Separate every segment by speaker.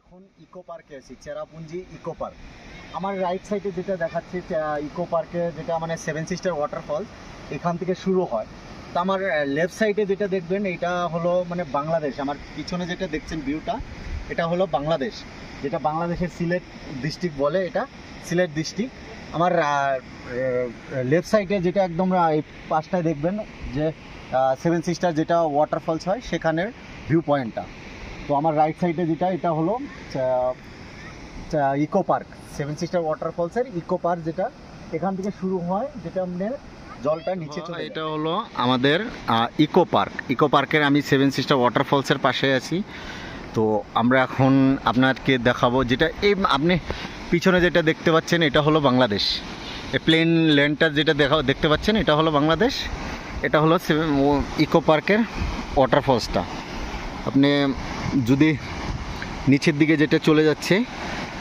Speaker 1: এখন ইকো পার্কে আছি, চেরাপুঞ্জি ইকো পার্ক। আমার রাইট সাইডে যেটা দেখাচ্ছে ইকো পার্কে, যেটা মানে সেভেন সিস্টার ওয়াটারফল এখান থেকে শুরু হয়। তো আমার লেফট সাইডে যেটা দেখবেন এটা হলো মানে বাংলাদেশ। আমার পিছনে যেটা দেখছেন ভিউটা, এটা হলো বাংলাদেশ, যেটা বাংলাদেশের সিলেট ডিস্ট্রিক্ট বলে, এটা সিলেট ডিস্ট্রিক্ট। আমার লেফট সাইডে যেটা একদম এই পাশটায় দেখবেন যে সেভেন সিস্টার যেটা ওয়াটারফলস হয় সেখানের ভিউ পয়েন্টটা। তো আমার রাইট সাইডে যেটা, এটা হলো ইকো পার্ক, সেভেন সিস্টার ওয়াটারফলসের ইকো পার্ক, যেটা এখান থেকে শুরু হয়, যেটা আমাদের জলটা নিচে চলে।
Speaker 2: এটা হলো আমাদের ইকো পার্ক। ইকো পার্কের আমি সেভেন সিস্টার ওয়াটারফলসের পাশে আছি। তো আমরা এখন আপনাকে দেখাবো যেটা এই আপনি পিছনে যেটা দেখতে পাচ্ছেন, এটা হলো বাংলাদেশ। এই প্লেন ল্যান্ডটা যেটা দেখতে পাচ্ছেন, এটা হলো বাংলাদেশ। এটা হলো ইকো পার্কের ওয়াটারফলসটা। আপনি যদি নিচের দিকে যেটা চলে যাচ্ছে,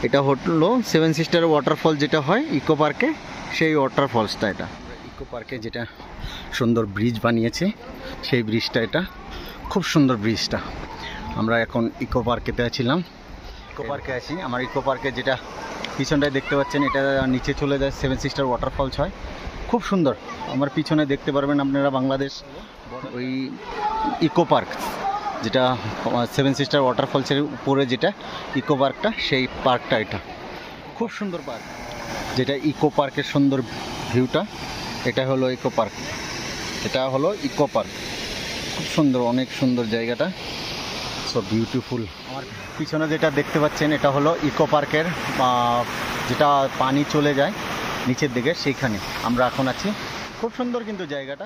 Speaker 2: এটা হলো সেভেন সিস্টার ওয়াটারফল যেটা হয় ইকো পার্কে, সেই ওয়াটারফলসটা। এটা ইকো পার্কে যেটা সুন্দর ব্রিজ বানিয়েছে, সেই ব্রিজটা, এটা খুব সুন্দর ব্রিজটা। আমরা এখন ইকো পার্কেতে ছিলাম, ইকো পার্কে আছি। আমার ইকো পার্কে যেটা পিছনটায় দেখতে পাচ্ছেন, এটা নিচে চলে যায়, সেভেন সিস্টার ওয়াটারফলস হয়, খুব সুন্দর। আমার পিছনে দেখতে পারবেন আপনারা বাংলাদেশ ওই ইকো পার্ক, যেটা সেভেন সিস্টার ওয়াটারফলসের উপরে যেটা ইকো পার্কটা, সেই পার্কটা এটা খুব সুন্দর পার্ক, যেটা ইকো পার্কের সুন্দর ভিউটা। এটা হলো ইকো পার্ক, এটা হলো ইকো পার্ক, খুব সুন্দর, অনেক সুন্দর জায়গাটা, সো বিউটিফুল। আমার পিছনে যেটা দেখতে পাচ্ছেন, এটা হলো ইকো পার্কের যেটা পানি চলে যায় নিচের দিকে, সেইখানে আমরা এখন আছি। খুব সুন্দর কিন্তু জায়গাটা।